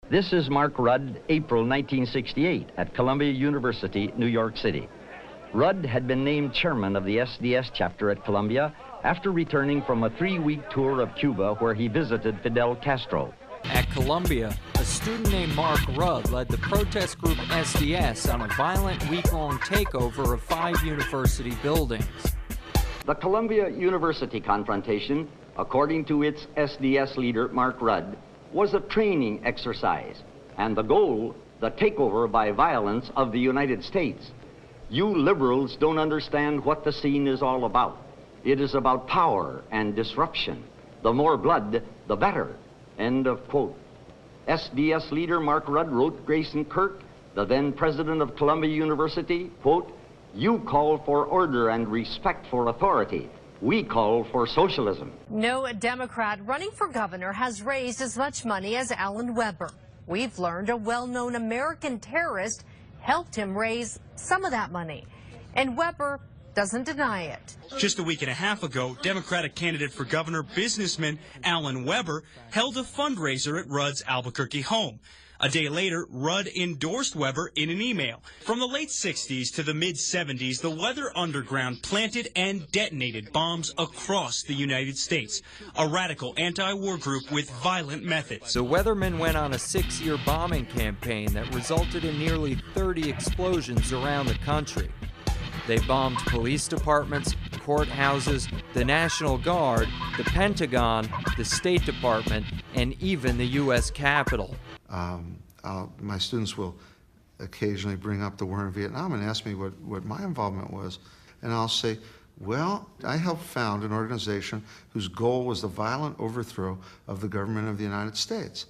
This is Mark Rudd, April 1968, at Columbia University, New York City. Rudd had been named chairman of the SDS chapter at Columbia after returning from a 3-week tour of Cuba where he visited Fidel Castro. At Columbia, a student named Mark Rudd led the protest group SDS on a violent week-long takeover of 5 university buildings. The Columbia University confrontation, according to its SDS leader, Mark Rudd, was a training exercise, and the goal, the takeover by violence of the United States. You liberals don't understand what the scene is all about. It is about power and disruption. The more blood, the better. End of quote. SDS leader Mark Rudd wrote Grayson Kirk, the then president of Columbia University, quote, "You call for order and respect for authority. We call for socialism." No Democrat running for governor has raised as much money as Alan Weber. We've learned a well-known American terrorist helped him raise some of that money, and Weber doesn't deny it. Just a week and a half ago, Democratic candidate for governor businessman Alan Weber held a fundraiser at Rudd's Albuquerque home. A day later, Rudd endorsed Weber in an email. From the late 60s to the mid-70s, the Weather Underground planted and detonated bombs across the United States, a radical anti-war group with violent methods. The Weathermen went on a 6-year bombing campaign that resulted in nearly 30 explosions around the country. They bombed police departments, courthouses, the National Guard, the Pentagon, the State Department, and even the U.S. Capitol. My students will occasionally bring up the war in Vietnam and ask me what my involvement was. And I'll say, well, I helped found an organization whose goal was the violent overthrow of the government of the United States.